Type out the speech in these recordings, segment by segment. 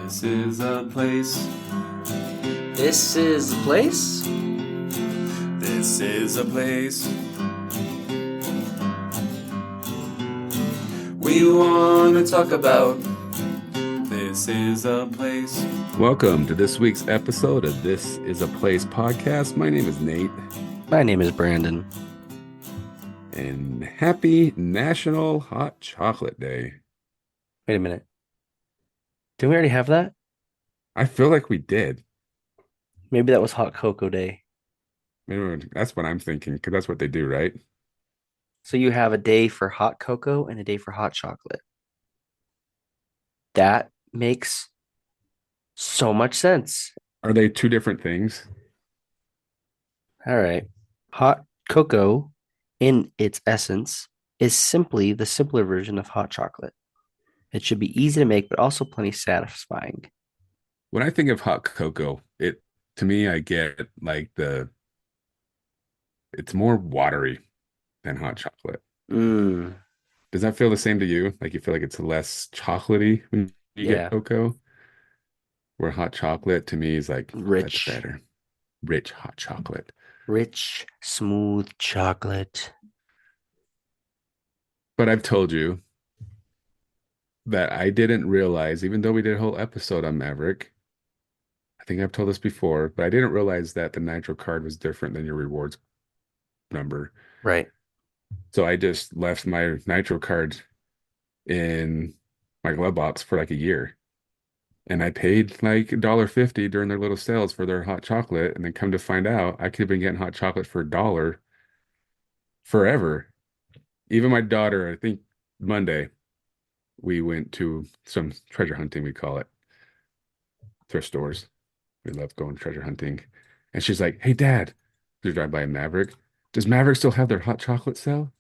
This is a place. This is the place? This is a place. We want to talk about. This is a place. Welcome to this week's episode of This is a Place podcast. My name is Nate. My name is Brandon. And happy National Hot Chocolate Day. Wait a minute. Didn't we already have that? I feel like we did. Maybe that was Hot Cocoa Day. Maybe that's what I'm thinking, because that's what they do, right? So you have a day for hot cocoa and a day for hot chocolate. That makes so much sense. Are they two different things? All right. Hot cocoa, in its essence, is simply the simpler version of hot chocolate. It should be easy to make, but also plenty satisfying. When I think of hot cocoa, to me, I get like it's more watery than hot chocolate. Mm, Does that feel the same to you? Like you feel like it's less chocolatey when you yeah. get cocoa? Where hot chocolate to me is like, Rich. that's better. Rich hot chocolate. Rich, smooth chocolate. But I've told you that I didn't realize, even though we did a whole episode on Maverick, I think I've told this before, but I didn't realize that the Nitro card was different than your rewards number. Right. So I just left my Nitro card in my glove box for like a year. And I paid like $1.50 during their little sales for their hot chocolate. And then come to find out, I could have been getting hot chocolate for $1 forever. Even my daughter, I think Monday, we went to some treasure hunting, we call it, thrift stores. We love going treasure hunting. And she's like, hey, Dad, we drive by a Maverick. Does Maverick still have their hot chocolate sale?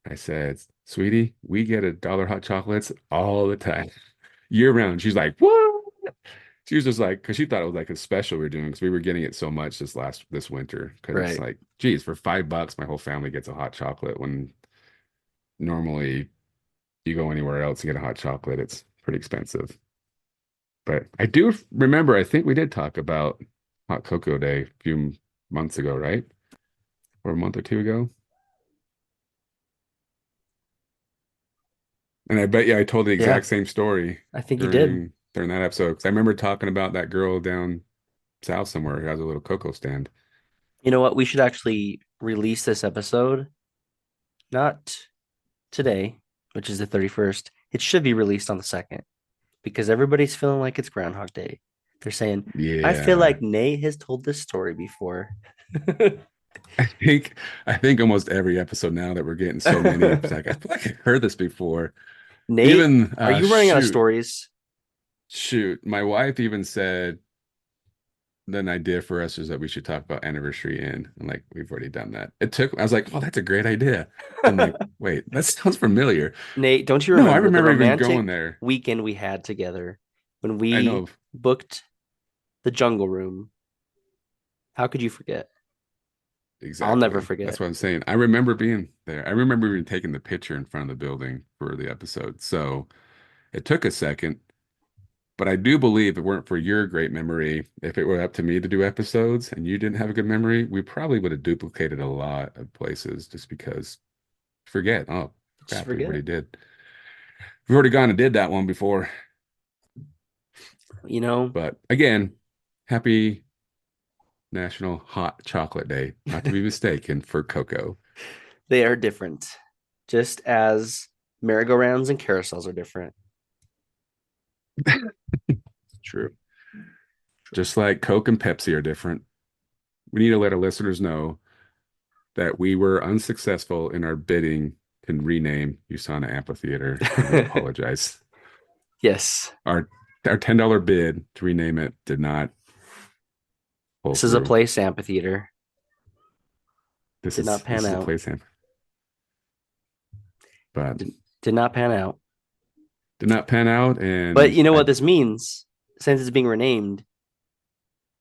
I said, sweetie, we get $1 hot chocolates all the time, year round. She's like, what? She was just like, because she thought it was like a special we were doing because we were getting it so much this winter. Because Right. it's like, geez, for $5, my whole family gets a hot chocolate when normally you go anywhere else and get a hot chocolate, it's pretty expensive. But I do remember, I think we did talk about Hot Cocoa Day a few months ago, right? Or a month or two ago. And I bet you I told the exact same story I think you did. during that episode. Because I remember talking about that girl down south somewhere who has a little cocoa stand. You know what? We should actually release this episode. Not today, which is the 31st. It should be released on the 2nd because everybody's feeling like it's Groundhog Day. They're saying, Yeah. I feel like Nate has told this story before. I think almost every episode now that we're getting so many, it's like, I feel like I've heard this before. Nate, Even are you running out of stories? Shoot, my wife even said an idea for us is that we should talk about Anniversary Inn. And like, we've already done that. I was like, oh, that's a great idea. I'm like, wait, that sounds familiar. Nate, don't you No, remember I remember the even romantic going there. weekend we had together when I we know. booked the Jungle Room? How could you forget? Exactly. I'll never forget. That's what I'm saying. I remember being there. I remember even taking the picture in front of the building for the episode. So it took a second, but I do believe if it weren't for your great memory, if it were up to me to do episodes and you didn't have a good memory, we probably would have duplicated a lot of places just because forget. Oh, Just crap, we forget. already did. We've already gone and did that one before. You know, But again, happy National Hot Chocolate Day, not to be mistaken for cocoa. they are different, just as merry-go-rounds and carousels are different. True. Just like Coke and Pepsi are different. We need to let our listeners know that we were unsuccessful in our bidding to rename USANA Amphitheater. We apologize. Yes. Our $10 bid to rename it did not pull This is a through. place amphitheater. This Did is not pan this is a out. place but Did not pan out. did not pan out. And But you know what this means? Since it's being renamed,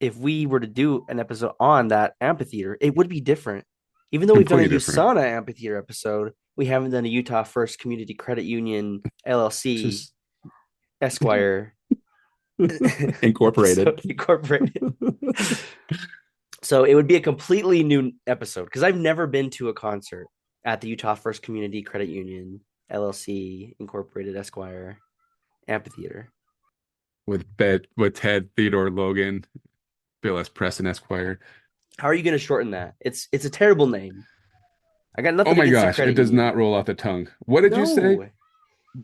if we were to do an episode on that amphitheater, it would be different. Even though we've done a Completely different. USANA amphitheater episode, we haven't done a Utah First Community Credit Union LLC Just Esquire Incorporated. Episode Incorporated. So it would be a completely new episode because I've never been to a concert at the Utah First Community Credit Union, LLC, Incorporated Esquire Amphitheater. with Ted Theodore Logan, Bill S. Preston Esquire. How are you going to shorten that? It's a terrible name. I got nothing Oh my against the gosh, credit it does union. not roll off the tongue. What did you say? No. What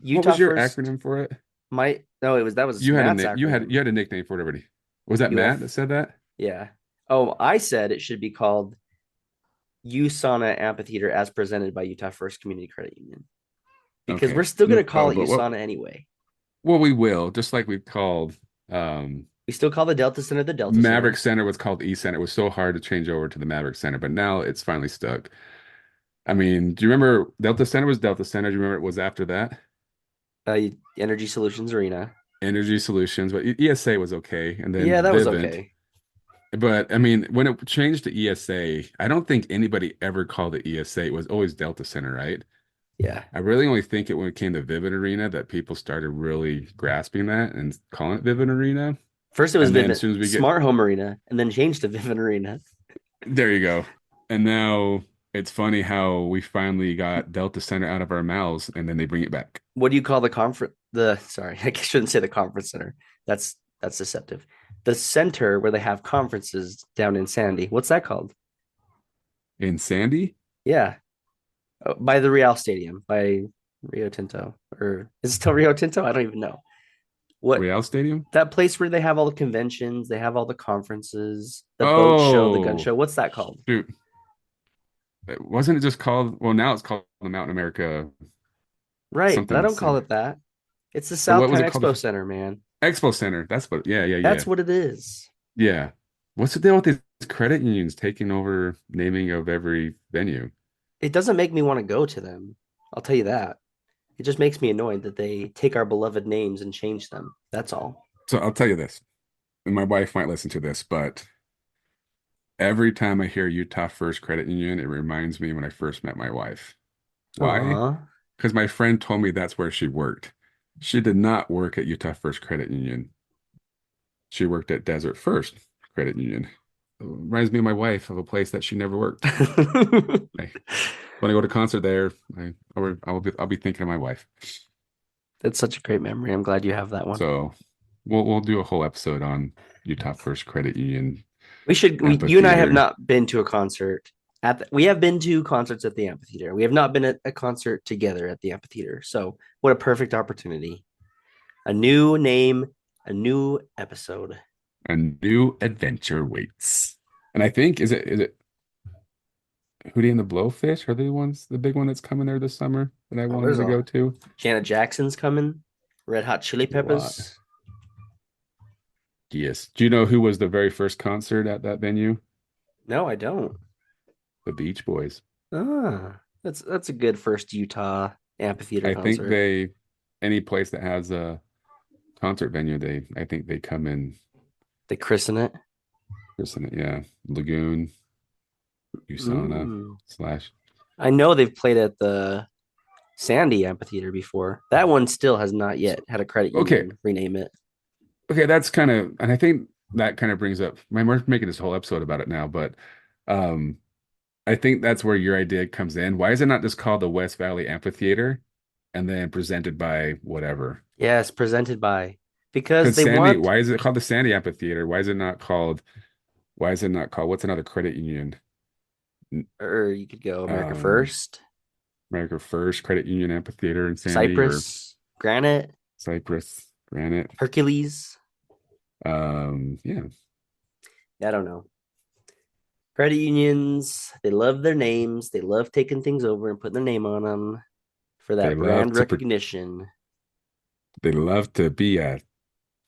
Utah was your First. acronym for it? That was You had a Matt's nick. You acronym. had a nickname for it already. Was that UF. Matt that said that? Yeah. Oh, I said it should be called USANA Amphitheater as presented by Utah First Community Credit Union. Because Okay. we're still going to No, call it but USANA anyway. well, we will, just like we've called We still call the Delta Center the Delta Maverick Center. Center was called E Center. It was so hard to change over to the Maverick Center, but now it's finally stuck. I mean, do you remember Delta Center was Delta Center? Do you remember it was after that? Energy Solutions Arena. Energy Solutions, but ESA was okay. And then Yeah, that was Vivint. okay. But I mean, when it changed to ESA, I don't think anybody ever called it ESA. It was always Delta Center, right? Yeah. I really only think it when it came to Vivint Arena that people started really grasping that and calling it Vivint Arena. First it was And then Vivint, as soon as we get Smart Home Arena, and then changed to Vivint Arena. there you go. And now it's funny how we finally got Delta Center out of our mouths and then they bring it back. What do you call the conference? Sorry, I shouldn't say the conference center. That's deceptive. The center where they have conferences down in Sandy. What's that called? In Sandy? Yeah. Oh, by the Real Stadium, by Rio Tinto. Or is it still Rio Tinto? I don't even know. What Real Stadium? that place where they have all the conventions, they have all the conferences, the boat show, the gun show. What's that called? Shoot. Wasn't it just called, well, now it's called the Mountain America Right, something but I don't call center. it that. It's the So what South was Pine it called? Expo Center, man. Expo Center. That's what, yeah. That's what it is. Yeah. What's the deal with these credit unions taking over naming of every venue? It doesn't make me want to go to them. I'll tell you that. It just makes me annoyed that they take our beloved names and change them. That's all. So I'll tell you this, and my wife might listen to this, but every time I hear Utah First Credit Union, it reminds me when I first met my wife. Why? Aw. Because my friend told me that's where she worked. She did not work at Utah First Credit Union. She worked at Desert First Credit Union. It reminds me of my wife of a place that she never worked. When I go to concert there, I'll be thinking of my wife. That's such a great memory. I'm glad you have that one. So we'll do a whole episode on Utah First Credit Union. You and I have Amphitheater. not been to a concert we have been to concerts at the amphitheater. We have not been at a concert together at the amphitheater. So what a perfect opportunity. A new name, a new episode. A new adventure waits. And I think is it Hootie and the Blowfish? Are they the big one that's coming there this summer that I wanted there's to go to? Janet Jackson's coming. Red Hot Chili A lot. Peppers. Yes. Do you know who was the very first concert at that venue? No, I don't. The Beach Boys. Ah, that's a good first Utah amphitheater I think concert. any place that has a concert venue, I think they come in They christen it. person, yeah. Lagoon, USANA Ooh. / I know they've played at the Sandy Amphitheater before. That one still has not yet had a credit union rename it. Okay, that's kind of, and I think that kind of brings up, we're making this whole episode about it now, but I think that's where your idea comes in. Why is it not just called the West Valley Amphitheater and then presented by whatever? Yes, presented by because Because they Sandy, want why is it called the Sandy Amphitheater? Why is it not called, what's another credit union? or you could go America Um, First, America First Credit Union Amphitheater in Sandy Cypress, Granite, or Cypress, Granite. Hercules. Yeah. I don't know. Credit unions, they love their names. They love taking things over and putting their name on them for They that love brand to recognition. They love to be a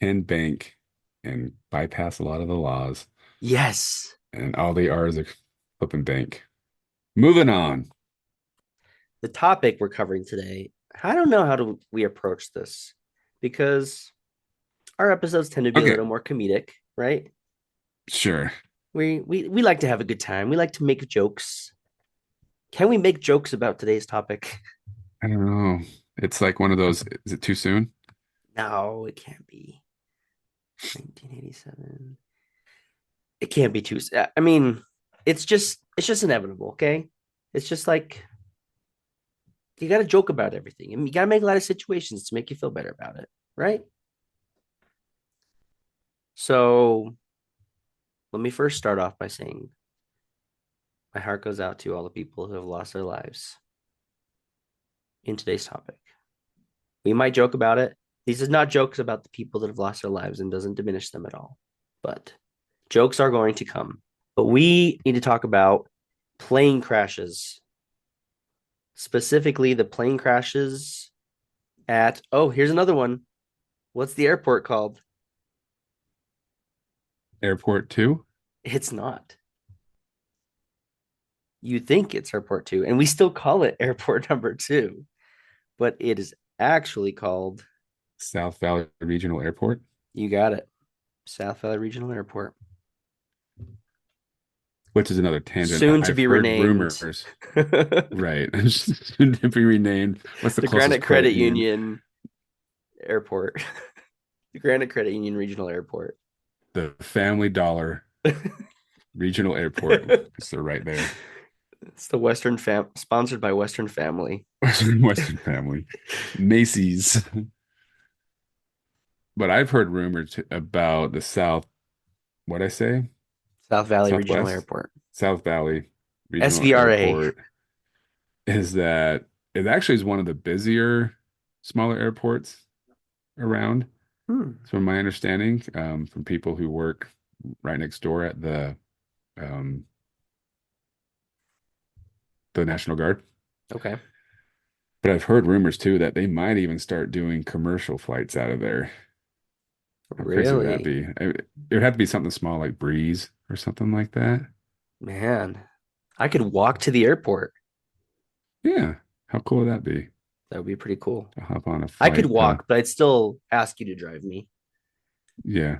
10 bank and bypass a lot of the laws. Yes. And all they are is a flipping bank. Moving on. The topic we're covering today, I don't know how do we approach this because our episodes tend to be a Okay. little more comedic, right? Sure. We like to have a good time. We like to make jokes. Can we make jokes about today's topic? I don't know. It's like one of those, is it too soon? No, it can't be. 1987. It can't be too. I mean, it's just inevitable. Okay, it's just like you got to joke about everything, and you got to make a lot of situations to make you feel better about it, right? So let me first start off by saying my heart goes out to all the people who have lost their lives in today's topic. We might joke about it. These is not jokes about the people that have lost their lives and doesn't diminish them at all. But jokes are going to come. But we need to talk about plane crashes, specifically the plane crashes at, oh, here's another one. What's the airport called? Airport 2? It's not. You think it's airport 2, and we still call it airport number 2, but it is actually called, South Valley Regional Airport. you got it, South Valley Regional Airport. Which is another tangent. Soon to I've be heard renamed. rumors. Right. Soon to be renamed. What's the The closest Granite Credit Union Airport. The Granite Credit Union Regional Airport. The Family Dollar Regional Airport. They're right there. It's the sponsored by Western Family. Western Family. Macy's. But I've heard rumors about the South, what'd I say? South Valley Regional Southwest? Airport. South Valley Regional SVRA. Airport is that it actually is one of the busier, smaller airports around. From my understanding, from people who work right next door at the National Guard. Okay. But I've heard rumors too that they might even start doing commercial flights out of there. How crazy would that Really? be? It would have to be something small like Breeze or something like that. Man, I could walk to the airport. Yeah. How cool would that be? That would be pretty cool. To hop on a I flight. could walk, but I'd still ask you to drive me. Yeah.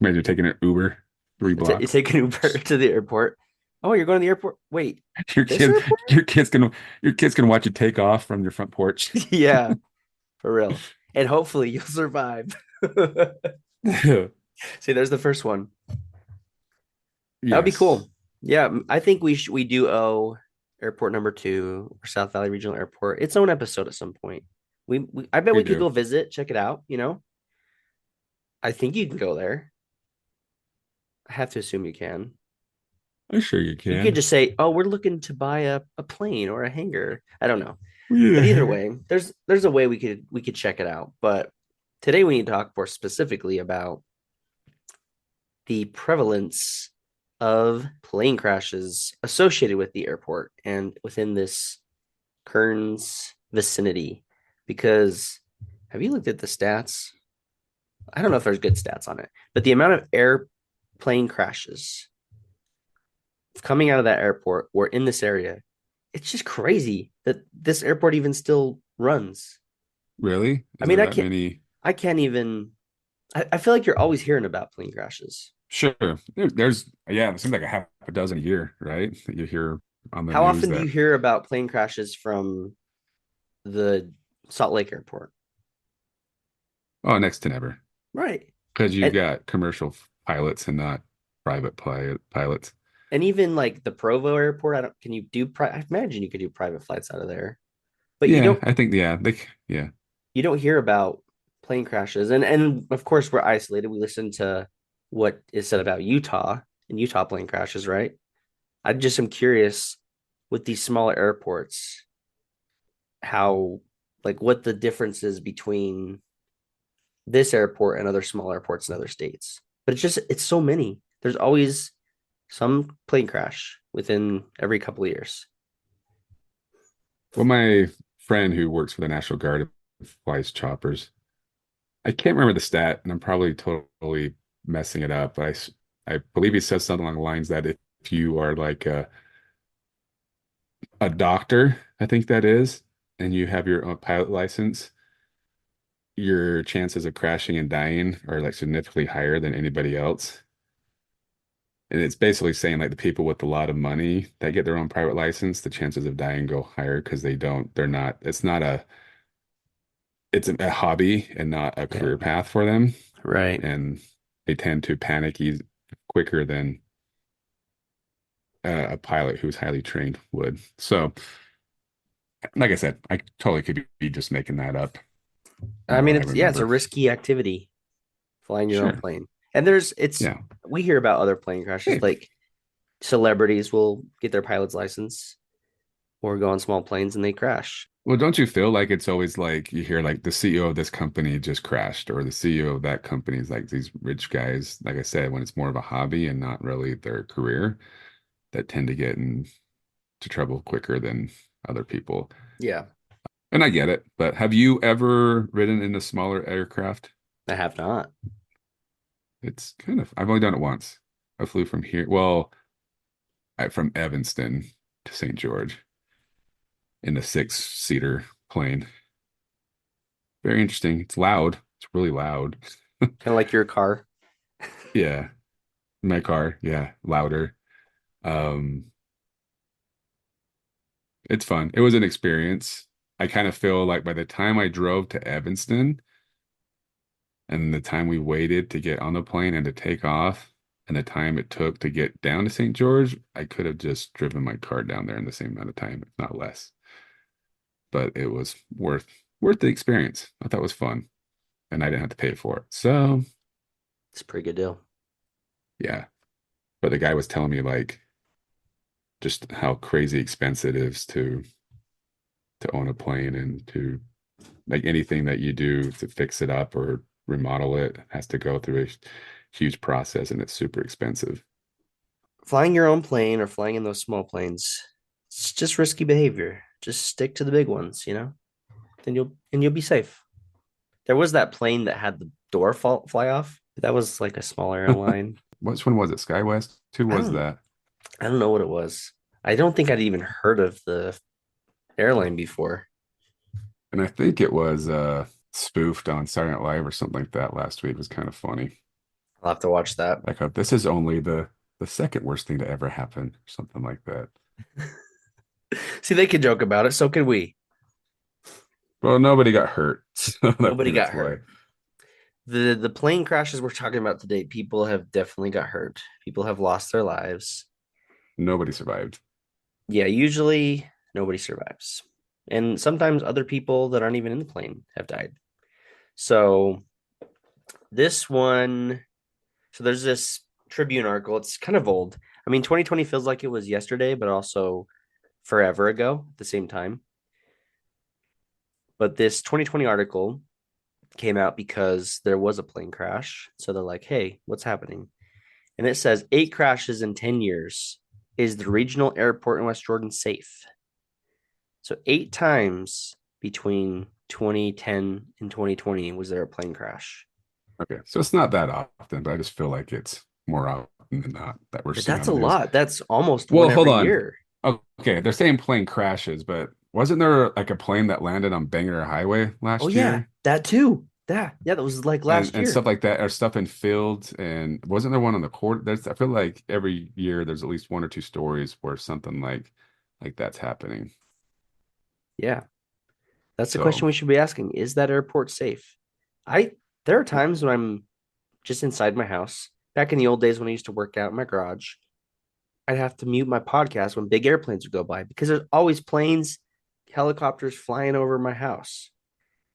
Imagine taking an Uber 3 You blocks. take an Uber to the airport. Oh, you're going to the airport? Wait, Your this kid, airport? your kid's gonna watch you take off from your front porch. Yeah, for real. And hopefully you'll survive. See, there's the first one. That would be Yes. cool. Yeah, I think we do owe airport number 2 or South Valley Regional Airport its own episode at some point. I bet We we could do. go visit, check it out, you know? I think you can go there. I have to assume you can. I'm sure you You can. could just say, "Oh, we're looking to buy a plane or a hangar." I don't know. Yeah. But either way, there's a way we could check it out. But today we need to talk more specifically about the prevalence of plane crashes associated with the airport and within this Kearns vicinity. Because have you looked at the stats? I don't know if there's good stats on it, but the amount of airplane crashes coming out of that airport or in this area, it's just crazy that this airport even still runs. Really? I Is mean, there I that can't- many? I can't even. I feel like you're always hearing about plane crashes. Sure. Yeah, it seems like a half a dozen a year, right? That you hear on the How news often do you hear about plane crashes from the Salt Lake airport? Oh, next to never. Right. Because you've And, got commercial pilots and not private pilots. and even like the Provo airport, can you do I imagine you could do private flights out of there. But Yeah, I think yeah, you don't hear about plane crashes. And of course we're isolated. We listen to what is said about Utah and Utah plane crashes, right? I just am curious with these smaller airports, how like what the difference is between this airport and other small airports in other states. But it's so many. There's always some plane crash within every couple of years. Well, my friend who works for the National Guard flies choppers. I can't remember the stat, and I'm probably totally messing it up, but I believe he says something along the lines that if you are like a doctor, I think that is, and you have your own pilot license, your chances of crashing and dying are like significantly higher than anybody else. And it's basically saying like the people with a lot of money that get their own private license, the chances of dying go higher because it's a hobby and not a career path for them. Right. And they tend to panic quicker than a pilot who's highly trained would. So, like I said, I totally could be just making that up I from mean, what I it's a remember. risky activity, flying your own Sure. plane. And it's Yeah. we hear about other plane crashes, Hey, like celebrities will get their pilot's license or go on small planes and they crash. well, don't you feel like it's always like you hear like the CEO of this company just crashed, or the CEO of that company is like these rich guys, like I said, when it's more of a hobby and not really their career, that tend to get into trouble quicker than other people. Yeah, And I get it, but have you ever ridden in a smaller aircraft? I have not. It's kind of, I've only done it once. I flew from here, well, from Evanston to St. George in a six-seater plane. Very interesting. It's loud. It's really loud. Kind of like your car. Yeah, my car, yeah, louder. Um, it's fun. It was an experience. I kind of feel like by the time I drove to Evanston and the time we waited to get on the plane and to take off and the time it took to get down to St. George, I could have just driven my car down there in the same amount of time, if not less. But it was worth the experience. I thought it was fun and I didn't have to pay for it. So, It's a pretty good deal. yeah. But the guy was telling me like just how crazy expensive it is to own a plane and to like anything that you do to fix it up or remodel it has to go through a huge process and it's super expensive. Flying your own plane or flying in those small planes, it's just risky behavior. Just stick to the big ones, then you'll be safe. There was that plane that had the door fly off. That was like a small airline. Which one was it? SkyWest? Who I was don't that? I don't know what it was. I don't think I'd even heard of the airline before. And I think it was spoofed on Saturday Night Live or something like that last week. It was kind of funny. I'll have to watch that. Like this is only the second worst thing to ever happen, or something like that. See, they could joke about it, so could we. Well, nobody got hurt. So Nobody got that's why. hurt. The plane crashes we're talking about today, people have definitely got hurt. People have lost their lives. Nobody survived. Yeah, usually nobody survives. And sometimes other people that aren't even in the plane have died. So this one, so there's this Tribune article. It's kind of old. I mean, 2020 feels like it was yesterday, but also forever ago at the same time. But this 2020 article came out because there was a plane crash. So they're like, hey, what's happening? And it says 8 crashes in 10 years. Is the regional airport in West Jordan safe? So 8 times between 2010 and 2020 was there a plane crash. Okay, so it's not that often, but I just feel like it's more often than not that we're But seeing that's on a the news. lot. That's almost Well, one hold every on. year. Okay, they're saying plane crashes, but wasn't there like a plane that landed on Bangor Highway Oh last yeah, year? that too. That was like last And stuff year. like that, or stuff in fields, and wasn't there one on the court? There's I feel like every year there's at least one or two stories where something like that's happening. Yeah. That's the So question we should be asking. Is that airport safe? I there are times when I'm just inside my house. Back in the old days when I used to work out in my garage, I'd have to mute my podcast when big airplanes would go by because there's always planes, helicopters flying over my house.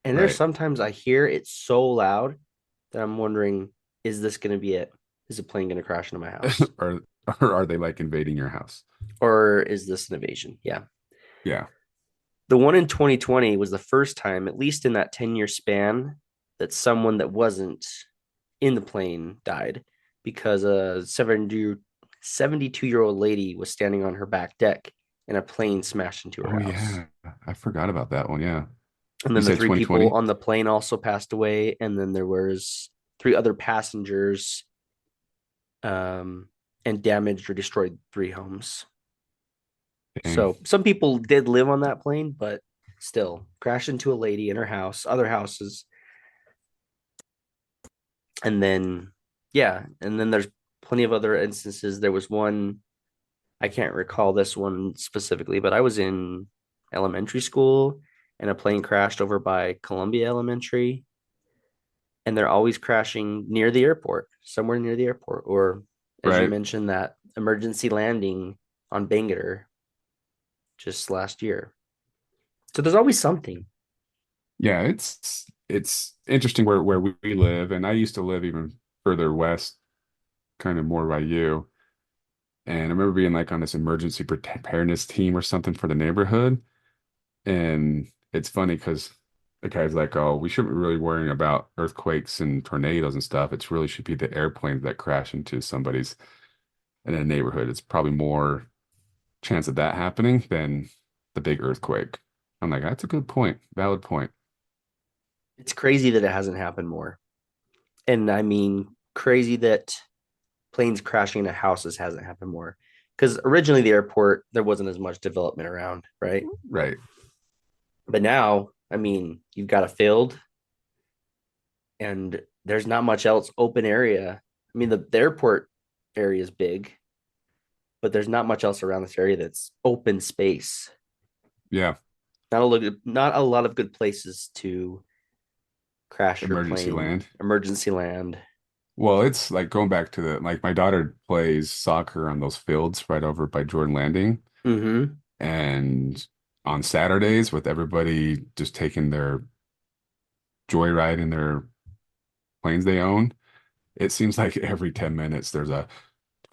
And there's right. sometimes I hear it so loud that I'm wondering, is this going to be it? Is a plane going to crash into my house? or or are they like invading your house? Or is this an invasion? Yeah. Yeah. The one in 2020 was the first time, at least in that 10-year span, that someone that wasn't in the plane died because a 72-year-old lady was standing on her back deck and a plane smashed into Oh her house. yeah. I forgot about that one. Yeah. And You then the said three people 2020? on the plane also passed away. And then there was 3 other passengers and damaged or destroyed 3 homes. Dang. So some people did live on that plane, but still crashed into a lady in her house, other houses. And then, yeah. And then there's plenty of other instances. There was one, I can't recall this one specifically, but I was in elementary school and a plane crashed over by Columbia Elementary. and they're always crashing near the airport, somewhere near the airport, or as you Right. mentioned, that emergency landing on Bangalore just last year. So there's always something. Yeah, it's interesting where we live, and I used to live even further west, kind of more by you. And I remember being like on this emergency preparedness team or something for the neighborhood. And it's funny because the guy's like, "Oh, we shouldn't be really worrying about earthquakes and tornadoes and stuff. It's really should be the airplanes that crash into somebody's in a neighborhood. It's probably more chance of that happening than the big earthquake." I'm like, "That's a good point, valid point." It's crazy that it hasn't happened more. And I mean, crazy that planes crashing into houses hasn't happened more. Because originally the airport, there wasn't as much development around, right? Right. But now, I mean, you've got a field and there's not much else open area. I mean, the airport area is big, but there's not much else around this area that's open space. Yeah. Not a lot of good places to crash your Emergency plane. land. Emergency land. Well, it's like going back to the like my daughter plays soccer on those fields right over by Jordan Landing. Mm-hmm. And on Saturdays, with everybody just taking their joyride in their planes they own, it seems like every 10 minutes there's a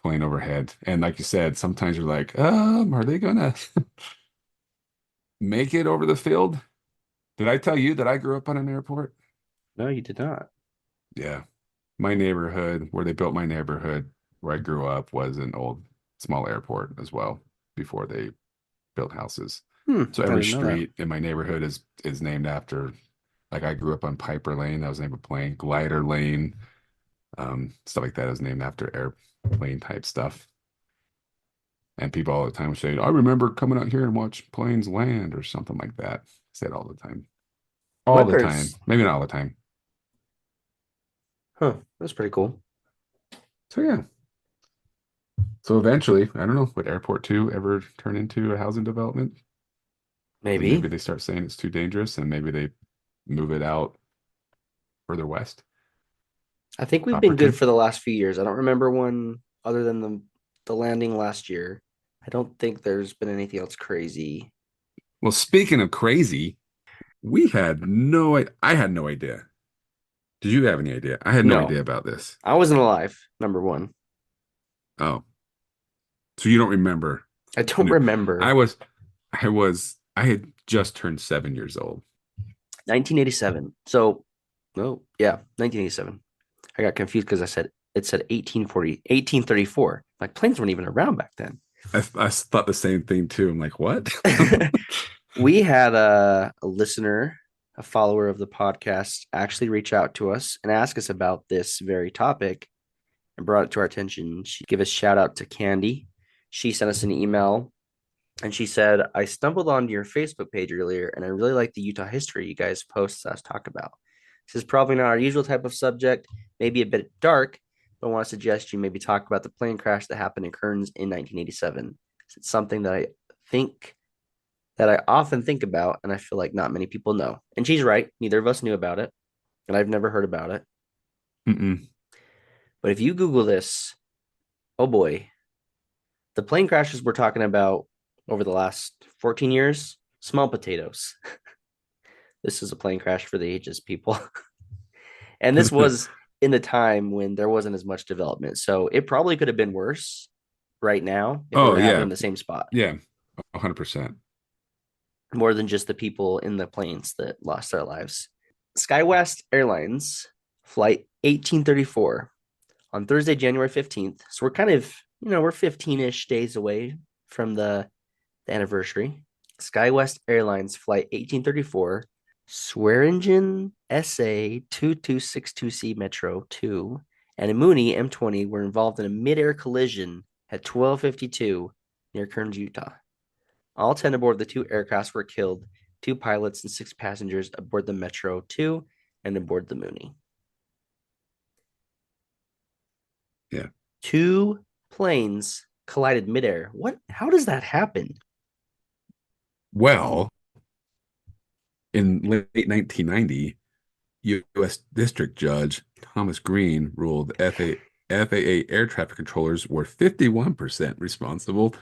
plane overhead. And like you said, sometimes you're like, are they gonna make it over the field? Did I tell you that I grew up on an airport? No, you did not. Yeah. My neighborhood, where they built my neighborhood, where I grew up, was an old small airport as well before they built houses. So I every didn't know that. street in my neighborhood is named after, like I grew up on Piper Lane, that was named a plane, Glider Lane, stuff like that is named after airplane type stuff. And people all the time would say, I remember coming out here and watch planes land or something like that. I say it all the time. All the time. Wipers. Maybe not all the time. Huh. That's pretty cool. So yeah. So eventually, I don't know, would Airport 2 ever turn into a housing development? And Maybe. maybe they start saying it's too dangerous and maybe they move it out further west. I think we've been good Copperton. for the last few years. I don't remember one other than the landing last year. I don't think there's been anything else crazy. Well, speaking of crazy, I had no idea. Did you have any idea? I had no No, idea about this. I wasn't alive. Number one. Oh, so you don't remember? I You don't know, I remember. was, I had just turned 7 years old. 1987. So, no, yeah, 1987. I got confused because it said 1840, 1834. Like planes weren't even around back then. I thought the same thing too. I'm like, what? We had a listener, a follower of the podcast, actually reach out to us and ask us about this very topic and brought it to our attention. She gave a shout out to Candy. She sent us an email and she said, I stumbled onto your Facebook page earlier and I really like the Utah history you guys post us talk about. This is probably not our usual type of subject, maybe a bit dark, but I want to suggest you maybe talk about the plane crash that happened in Kearns in 1987. It's something that I often think about, and I feel like not many people know. And she's right. Neither of us knew about it, and I've never heard about it. Mm-mm. But if you Google this, oh boy, the plane crashes we're talking about over the last 14 years, small potatoes. This is a plane crash for the ages, people. And this was in the time when there wasn't as much development. So it probably could have been worse right now if it Oh would have happened yeah, in the same spot, yeah, 100%. more than just the people in the planes that lost their lives. SkyWest Airlines flight 1834 on Thursday, January 15th. So we're kind of, we're 15-ish days away from the anniversary. SkyWest Airlines flight 1834, Swearingen SA 2262C Metro 2 and a Mooney M20 were involved in a mid-air collision at 12:52 near Kearns, Utah. All 10 aboard the two aircrafts were killed, 2 pilots and 6 passengers aboard the Metro 2 and aboard the Mooney. Yeah. 2 planes collided midair. How does that happen? Well, in late 1990, U.S. District Judge Thomas Green ruled FAA air traffic controllers were 51% responsible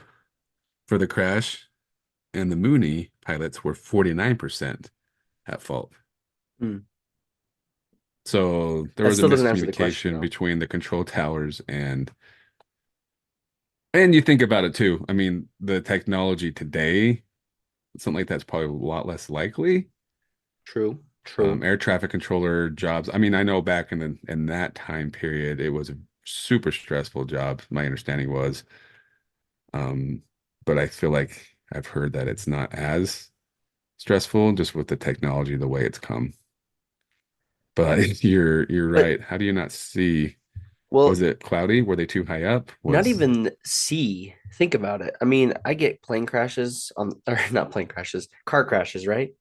for the crash, and the Mooney pilots were 49% at fault. Hmm. So there That was a still doesn't answer the question, miscommunication though. between the control towers and you think about it too. I mean, the technology today, something like that's probably a lot less likely. True, true. Air traffic controller jobs. I mean, I know back in that time period, it was a super stressful job. My understanding was, um, but I feel like I've heard that it's not as stressful just with the technology, the way it's come. But you're But right. How do you not see? Was well, it cloudy? Were they too high up? not Was even see. Think about it. I mean, I get plane crashes on, or not plane crashes, car crashes, right?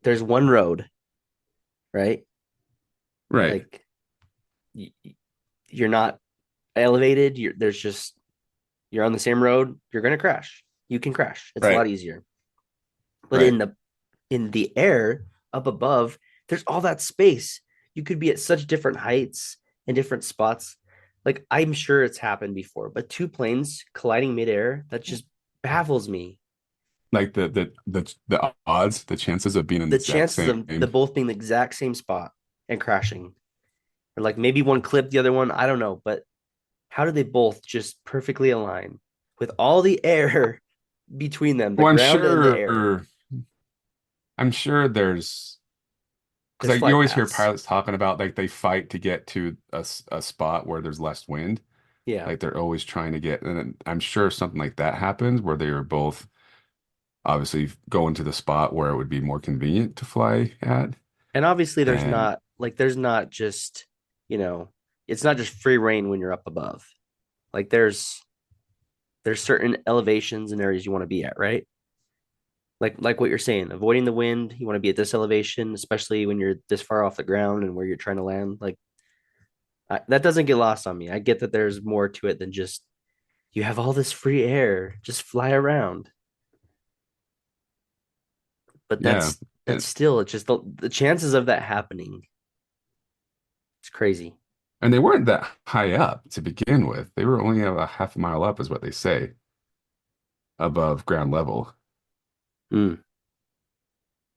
There's one road, right? right, Like y- you're not elevated. There's just you're on the same road. You're gonna crash. You can crash. It's a right, lot easier. But right. in the air up above, there's all that space. You could be at such different heights and different spots. Like I'm sure it's happened before, but two planes colliding midair, that just baffles me. Like the odds, the chances of being in the The exact chances same. of the both being the exact same spot and crashing, or like maybe one clipped the other one, I don't know, but how do they both just perfectly align with all the air between them, the Well, ground and the air? I'm sure there's because There's you flight always hear paths. pilots talking about like they fight to get to a spot where there's less wind. Yeah. Like they're always trying to get, and then I'm sure something like that happens where they are both obviously going to the spot where it would be more convenient to fly at. And obviously And there's not just, you know, it's not just free reign when you're up above. Like there's certain elevations and areas you want to be at, right? Like what you're saying, avoiding the wind, you want to be at this elevation, especially when you're this far off the ground and where you're trying to land. Like that doesn't get lost on me. I get that there's more to it than just you have all this free air, just fly around. But yeah, that's still it's just the chances of that happening. It's crazy. and they weren't that high up to begin with. They were only a half a mile up, is what they say, above ground level. Mm.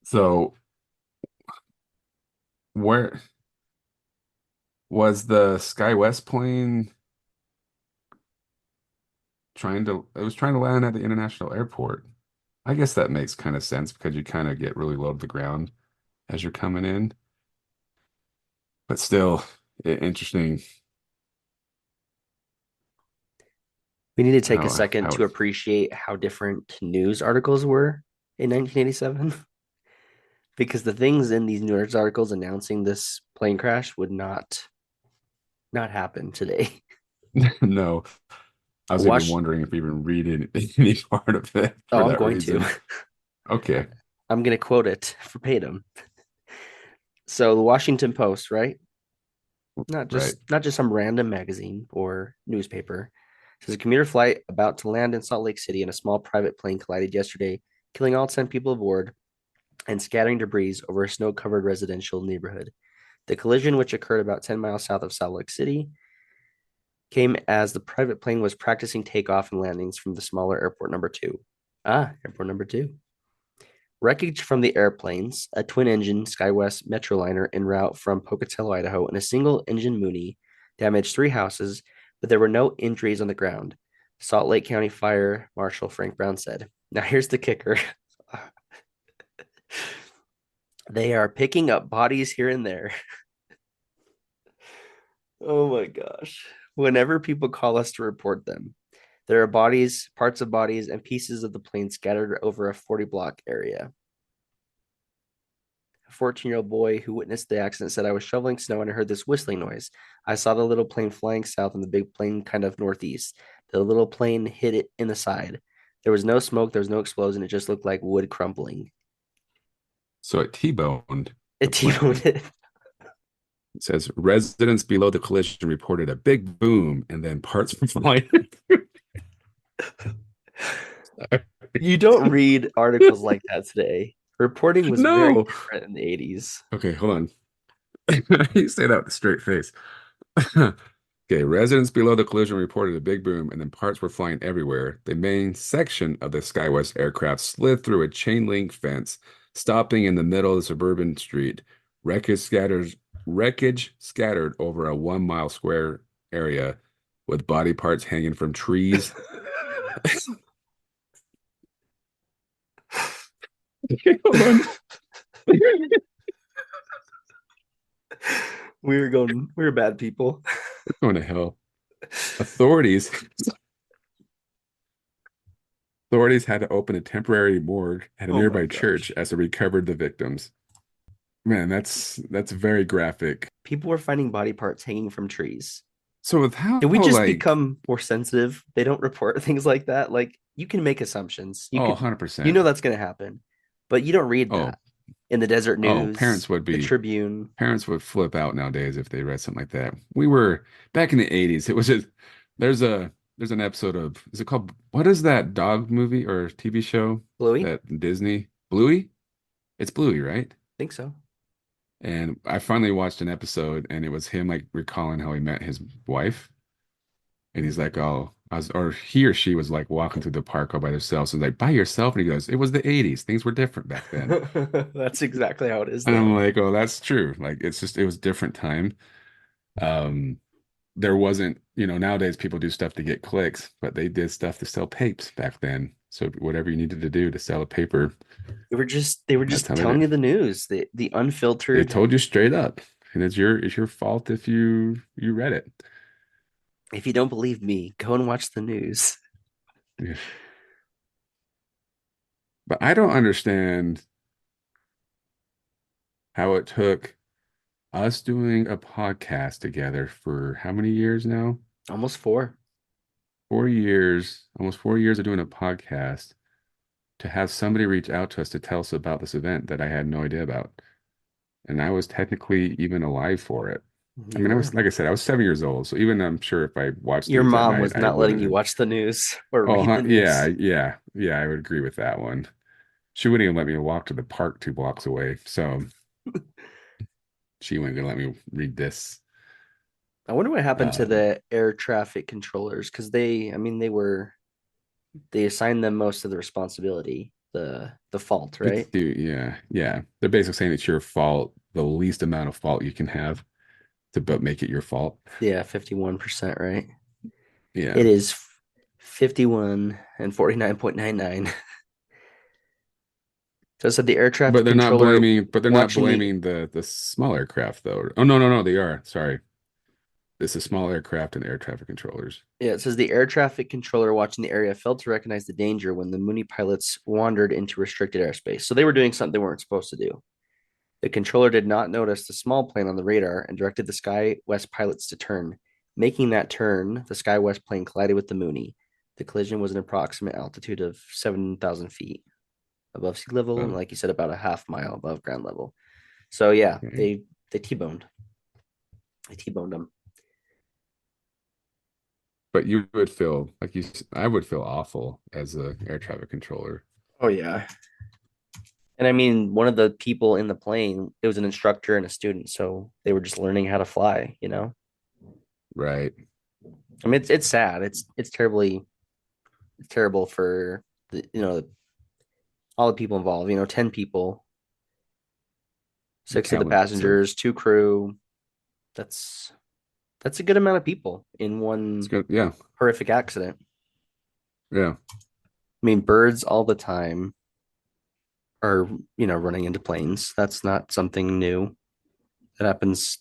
So where was the SkyWest plane it was trying to land at the international airport. I guess that makes kind of sense because you kind of get really low to the ground as you're coming in. But still, interesting We need to take a how second how to appreciate how different news articles were in 1987 because the things in these news articles announcing this plane crash would not happen today. no, I was even Watch. wondering if even reading any part of it Oh, for I'm that going to. reason. Okay, I'm going to quote it verbatim. So the Washington Post, right? right. Not just some random magazine or newspaper. Says a commuter flight about to land in Salt Lake City and a small private plane collided yesterday, killing all 10 people aboard and scattering debris over a snow-covered residential neighborhood. The collision, which occurred about 10 miles south of Salt Lake City, came as the private plane was practicing takeoff and landings from the smaller airport number two. Airport number two. Wreckage from the airplanes, a twin-engine SkyWest Metroliner en route from Pocatello, Idaho, and a single-engine Mooney damaged three houses, but there were no injuries on the ground. Salt Lake County Fire Marshal Frank Brown said. Now here's the kicker. They are picking up bodies here and there. Oh my gosh. Whenever people call us to report them, there are bodies, parts of bodies, and pieces of the plane scattered over a 40-block area. A 14-year-old boy who witnessed the accident said, I was shoveling snow and I heard this whistling noise. I saw the little plane flying south and the big plane kind of northeast. The little plane hit it in the side. There was no smoke, there was no explosion. It just looked like wood crumpling. So it T-boned the It T-boned plane. it. It says residents below the collision reported a big boom and then parts were flying. You don't read articles like that today. Reporting was very No. different in the 80s. Okay, hold on. You say that with a straight face. Okay, residents below the collision reported a big boom, and then parts were flying everywhere. The main section of the SkyWest aircraft slid through a chain link fence, stopping in the middle of the suburban street. Wreckage scattered over a 1 mile square area, with body parts hanging from trees. Okay, hold on. We were bad people. Going to hell. Authorities Authorities had to open a temporary morgue at a Oh my nearby gosh. church as they recovered the victims. Man, that's very graphic. People were finding body parts hanging from trees. So with how Did we just like become more sensitive? They don't report things like that. Like you can make assumptions. You oh could, you 100%. know that's going to happen, but you don't read Oh, that in the Desert oh, News, the Tribune. parents would flip out nowadays if they read something like that. We were back in the 80s. It was just there's a there's an episode of is it called what is that dog movie or TV show Bluey, that Disney Bluey? It's Bluey, right? think so. And I finally watched an episode and it was him like recalling how he met his wife. And he's like, oh, or he or she was like walking through the park all by themselves. And like, by yourself? And he goes, it was the 80s. Things were different back then. That's exactly how it is And I'm now. like, oh, that's true. Like, it was different time. Um, there wasn't, nowadays people do stuff to get clicks, but they did stuff to sell papes back then. So whatever you needed to do to sell a paper, They were that's just how they telling you did. the news, the They unfiltered. told you straight up. And it's your fault if you read it. If you don't believe me, go and watch the news. Yeah. But I don't understand how it took us doing a podcast together for how many years now? Almost four. 4 years, almost 4 years of doing a podcast to have somebody reach out to us to tell us about this event that I had no idea about. And I was technically even alive for it. I You mean, were. like I said, I was 7 years old. So even I'm sure if I watched the Your news at mom night, was I not letting wouldn't you have. watch the news or Oh, read huh, the yeah, news. yeah, I would agree with that one. She wouldn't even let me walk to the park 2 blocks away. So she wasn't gonna let me read this. I wonder what happened to Um, the air traffic controllers because they assigned them most of the responsibility, the fault, right? yeah, yeah. They're basically saying it's your fault, the least amount of fault you can have to but make it your fault. Yeah, 51%, right? Yeah. It is 51 and 49.99. So it said the air traffic controller But they're not watching the blaming the small aircraft though. Oh no, they are. Sorry. It's a small aircraft and air traffic controllers. Yeah, it says the air traffic controller watching the area failed to recognize the danger when the Mooney pilots wandered into restricted airspace. So they were doing something they weren't supposed to do. The controller did not notice the small plane on the radar and directed the SkyWest pilots to turn. Making that turn, the SkyWest plane collided with the Mooney. The collision was an approximate altitude of 7,000 feet above sea level, and Oh, like you said, about a half mile above ground level. So yeah, okay. they T-boned. They T-boned them. But you would feel like I would feel awful as a air traffic controller. Oh yeah. And I mean, one of the people in the plane, it was an instructor and a student, so they were just learning how to fly, you know? Right. I mean, it's sad. It's terrible for all the people involved, 10 people, six of the Countless of passengers, two crew. That's that's a good amount of people in it's one good. Yeah. horrific accident. Yeah. I mean, birds all the time are, running into planes. That's not something new. That happens.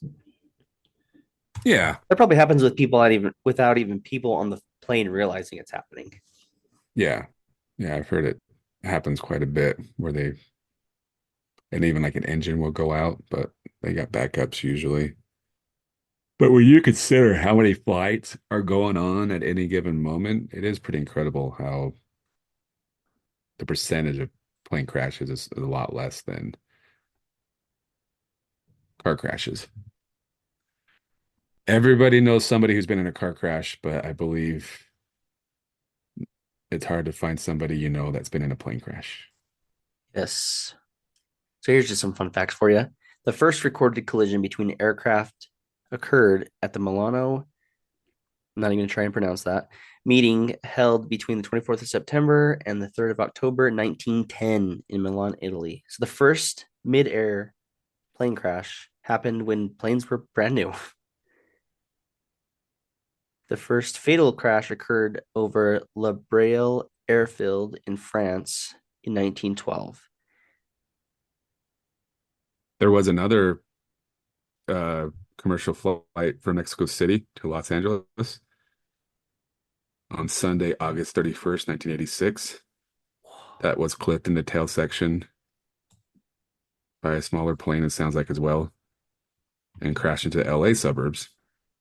Yeah. That probably happens with people not even without even people on the plane realizing it's happening. Yeah. Yeah. I've heard it happens quite a bit where and even like an engine will go out, but they got backups usually. But when you consider how many flights are going on at any given moment, it is pretty incredible how the percentage of plane crashes is a lot less than car crashes. Everybody knows somebody who's been in a car crash, but I believe it's hard to find somebody that's been in a plane crash. Yes. So here's just some fun facts for you. The first recorded collision between aircraft occurred at the Milano, I'm not even going to try and pronounce that, meeting held between the 24th of September and the 3rd of October, 1910 in Milan, Italy. So the first mid-air plane crash happened when planes were brand new. The first fatal crash occurred over La Breille airfield in France in 1912. There was another commercial flight from Mexico City to Los Angeles on Sunday, August 31st, 1986. That was clipped in the tail section by a smaller plane, it sounds like, as well, and crashed into the LA suburbs.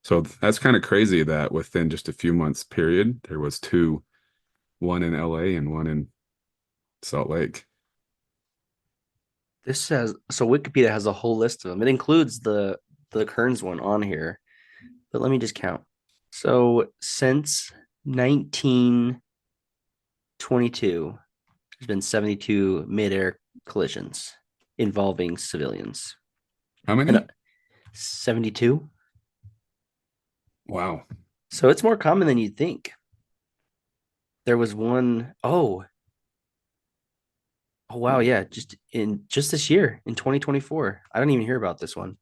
So that's kind of crazy that within just a few months period, there was two, one in LA and one in Salt Lake. This has so Wikipedia has a whole list of them. It includes the Kearns one on here, but let me just count. So since 1922, there's been 72 mid-air collisions involving civilians. How many? And, 72. Wow. So it's more common than you'd think. There was one, oh wow, yeah, just this year in 2024. I don't even hear about this one.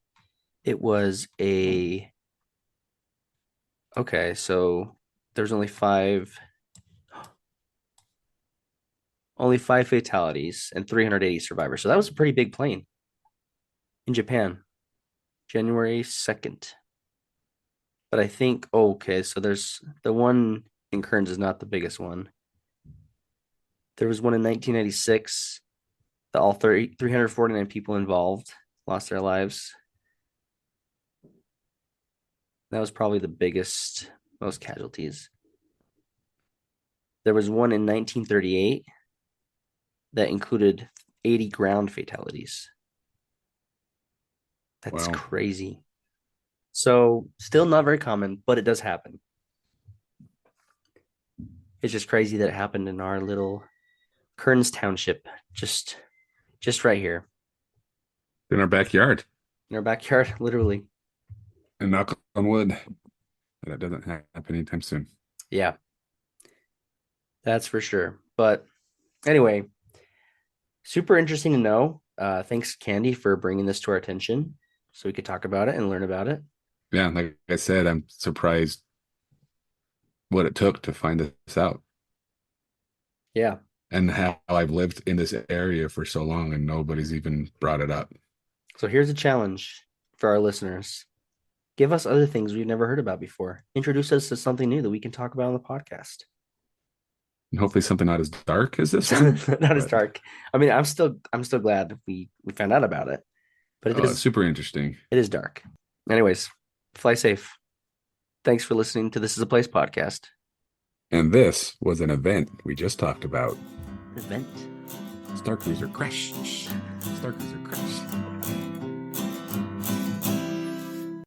It was okay, so there's only five fatalities and 380 survivors. So that was a pretty big plane in Japan, January 2nd. But I think, okay, so there's the one in Kearns is not the biggest one. There was one in 1996 that all 349 people involved lost their lives. That was probably the biggest, most casualties. There was one in 1938 that included 80 ground fatalities. That's Wow. crazy. So still not very common, but it does happen. It's just crazy that it happened in our little Kearns Township, just right here In our backyard. in our backyard, literally. And knock on wood that doesn't happen anytime soon. Yeah, that's for sure. But anyway, super interesting to know. Thanks, Candy, for bringing this to our attention so we could talk about it and learn about it. Yeah, like I said, I'm surprised what it took to find this out Yeah. and how I've lived in this area for so long and nobody's even brought it up. So here's a challenge for our listeners. Give us other things we've never heard about before. Introduce us to something new that we can talk about on the podcast. And hopefully something not as dark as this one. Not as dark. I mean, I'm still glad we found out about it. But it It's is super interesting. It is dark. Anyways, fly safe. Thanks for listening to This Is a Place podcast. And this was an event we just talked about. Event. Star Cruiser crash. Star Cruiser crash.